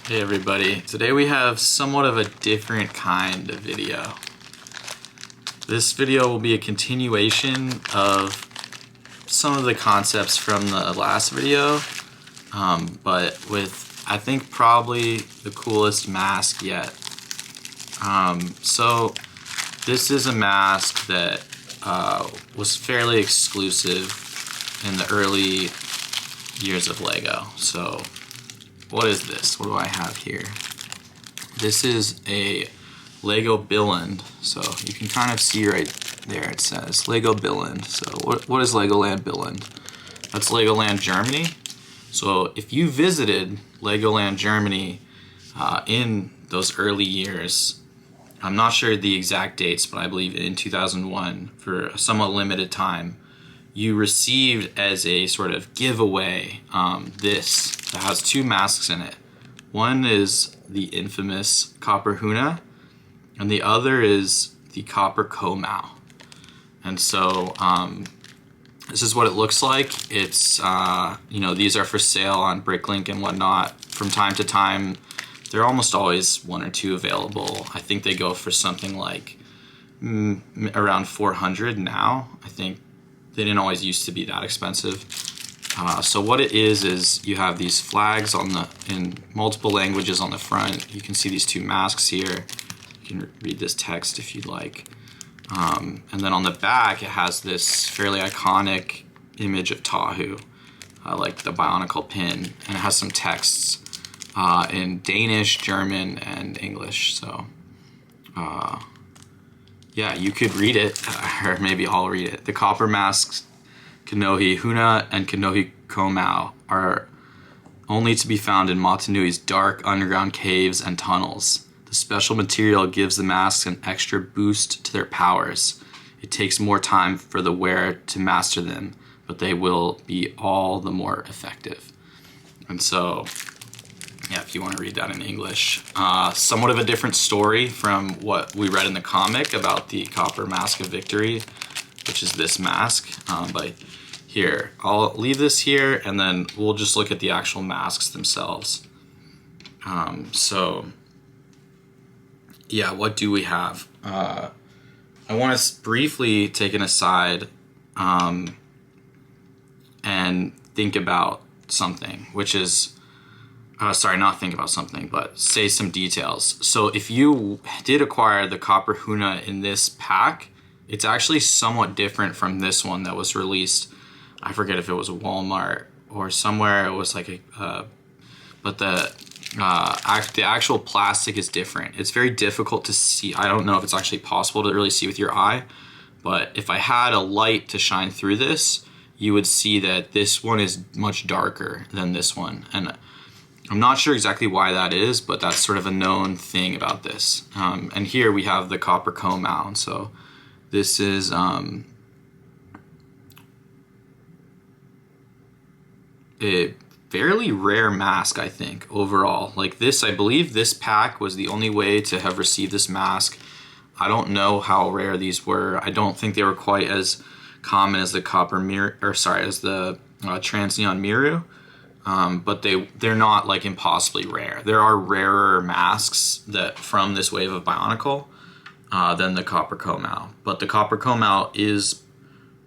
Hey everybody, today we have somewhat of a different kind of video. This video will be a continuation of some of the concepts from the last video, but with, I think, probably the coolest mask yet. So this is a mask that was fairly exclusive in the early years of LEGO. So what is this? What do I have here? This is a Lego Billund. So you can kind of see right there it says Lego Billund. So what is Legoland Billund? That's Legoland Germany. So if you visited Legoland Germany in those early years, I'm not sure the exact dates, but I believe in 2001, for a somewhat limited time, you received as a sort of giveaway this that has two masks in it. One is the infamous copper huna, and the other is the copper komau. And so this is what it looks like. It's these are for sale on Bricklink and whatnot. From time to time, there are almost always one or two available. I think they go for something like around 400 now. I think they didn't always used to be that expensive. So what it is you have these flags in multiple languages on the front. You can see these two masks here. You can read this text if you'd like. And then on the back, it has this fairly iconic image of Tahu, like the Bionicle pin, and it has some texts in Danish, German, and English. So yeah, you could read it, or maybe I'll read it. The copper masks, Kanohi Huna and Kanohi Komau, are only to be found in Motunui's dark underground caves and tunnels. The special material gives the masks an extra boost to their powers. It takes more time for the wearer to master them, but they will be all the more effective. And so, yeah, if you want to read that in English. Somewhat of a different story from what we read in the comic about the Copper Mask of Victory, which is this mask. But here, I'll leave this here, and then we'll just look at the actual masks themselves. So, yeah, what do we have? I want to briefly take an aside and think about something, which is not think about something, but say some details. So if you did acquire the copper huna in this pack, it's actually somewhat different from this one that was released. I forget if it was Walmart or somewhere. It was like but the actual plastic is different. It's very difficult to see. I don't know if it's actually possible to really see with your eye, but if I had a light to shine through this, you would see that this one is much darker than this one. And I'm not sure exactly why that is, but that's sort of a known thing about this. And here we have the copper komau. So this is a fairly rare mask, I think, overall. Like this, I believe this pack was the only way to have received this mask. I don't know how rare these were. I don't think they were quite as common as the copper mirror, as the transneon miru. But they're not like impossibly rare. There are rarer masks that from this wave of Bionicle than the copper komau. But the copper komau is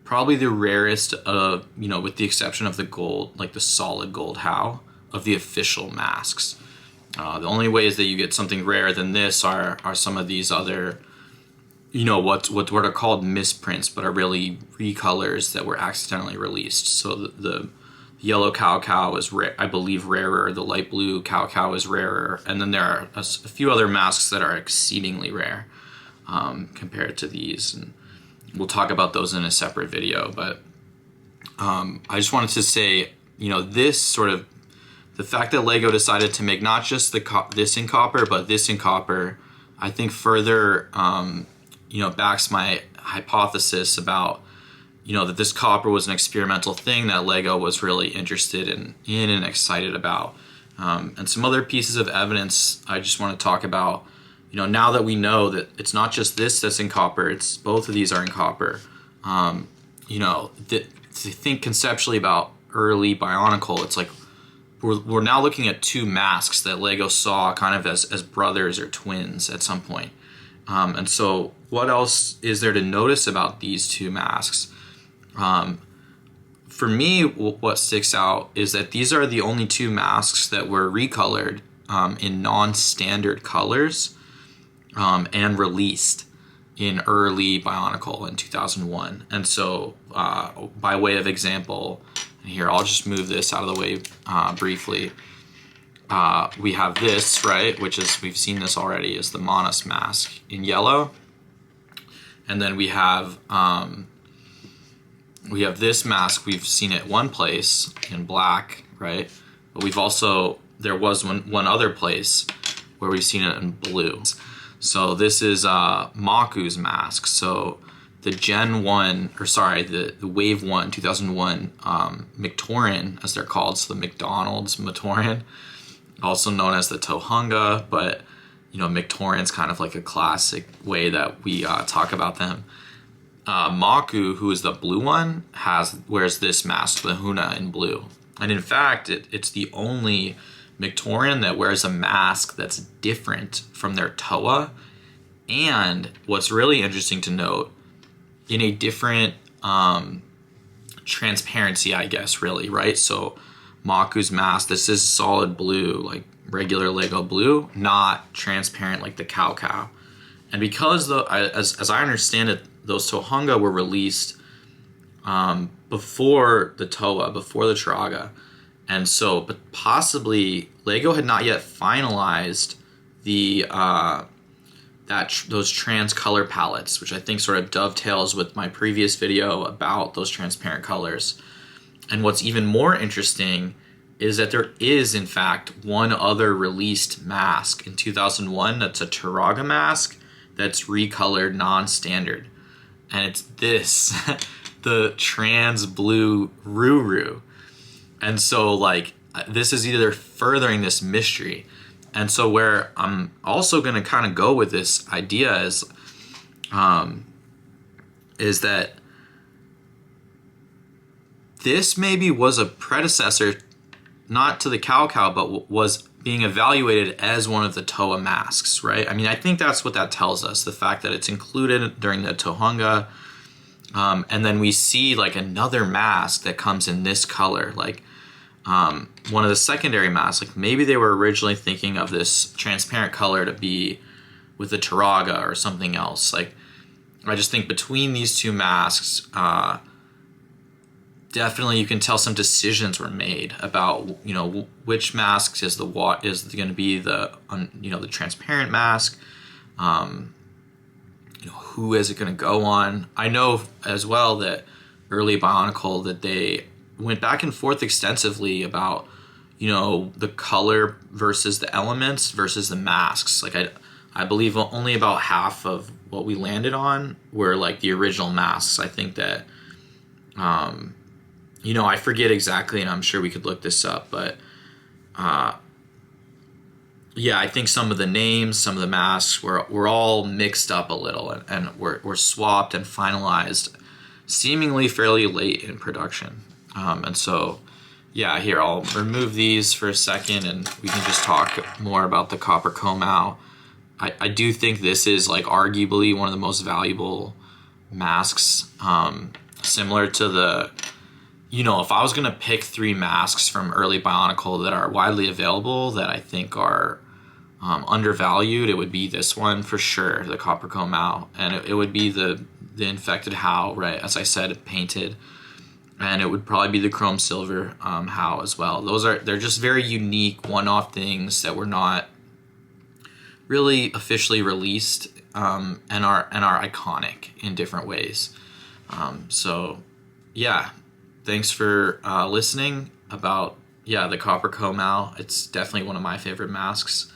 probably the rarest of, with the exception of the gold, like the solid gold how of the official masks. The only ways that you get something rarer than this are some of these other, what are called misprints, but are really recolors that were accidentally released. So the yellow cow is I believe rarer. The light blue cow is rarer, and then there are a few other masks that are exceedingly rare compared to these, and we'll talk about those in a separate video. But I just wanted to say, this sort of the fact that LEGO decided to make not just this in copper, but this in copper, I think further backs my hypothesis about that this copper was an experimental thing that LEGO was really interested in and excited about. And some other pieces of evidence I just want to talk about. Now that we know that it's not just this that's in copper, it's both of these are in copper. To think conceptually about early Bionicle, it's like we're now looking at two masks that Lego saw kind of as brothers or twins at some point. And so what else is there to notice about these two masks? For me, what sticks out is that these are the only two masks that were recolored in non-standard colors and released in early Bionicle in 2001. And so by way of example, here, I'll just move this out of the way briefly. We have this, right, which is, we've seen this already, is the Monas mask in yellow. And then we have this mask, we've seen it one place in black, right? But we've also, there was one other place where we've seen it in blue. So this is Maku's mask. So the Gen 1, or sorry, the Wave 1, 2001 Mictoran, as they're called, so the McDonald's Mictoran, also known as the Tohunga, but you know, Mictoran's kind of like a classic way that we talk about them. Maku, who is the blue one, wears this mask, the huna in blue. And in fact, it's the only Mictoran that wears a mask that's different from their Toa. And what's really interesting to note, in a different transparency, I guess, really, right? So Maku's mask, this is solid blue, like regular Lego blue, not transparent like the Cow. And because, as I understand it, those Tohunga were released before the Toa, before the Turaga. And so, but possibly Lego had not yet finalized the those trans color palettes, which I think sort of dovetails with my previous video about those transparent colors. And what's even more interesting is that there is, in fact, one other released mask in 2001 that's a Turaga mask that's recolored non-standard. And it's this, the trans blue Ruru. And so, like, this is either furthering this mystery. And so where I'm also going to kind of go with this idea is that this maybe was a predecessor, not to the Cow, but was being evaluated as one of the Toa masks, right? I mean, I think that's what that tells us, the fact that it's included during the Tohunga. And then we see like another mask that comes in this color, like one of the secondary masks. Like maybe they were originally thinking of this transparent color to be with the Turaga or something else. Like, I just think between these two masks, definitely you can tell some decisions were made about, you know, which mask is going to be the, you know, the transparent mask. You know, who is it going to go on? I know as well that early Bionicle, that they went back and forth extensively about, you know, the color versus the elements versus the masks. Like I believe only about half of what we landed on were like the original masks. I think that, you know, I forget exactly, and I'm sure we could look this up, but yeah, I think some of the names, some of the masks were all mixed up a little and were swapped and finalized seemingly fairly late in production. And so, yeah, here, I'll remove these for a second and we can just talk more about the copper komau. I do think this is like arguably one of the most valuable masks, similar to the, you know, if I was going to pick 3 masks from early Bionicle that are widely available that I think are undervalued, it would be this one for sure, the copper komau, and it would be the infected How, right, as I said, painted, and it would probably be the chrome silver How as well. They're just very unique one-off things that were not really officially released, and are iconic in different ways. So yeah, thanks for listening about the copper komau. It's definitely one of my favorite masks.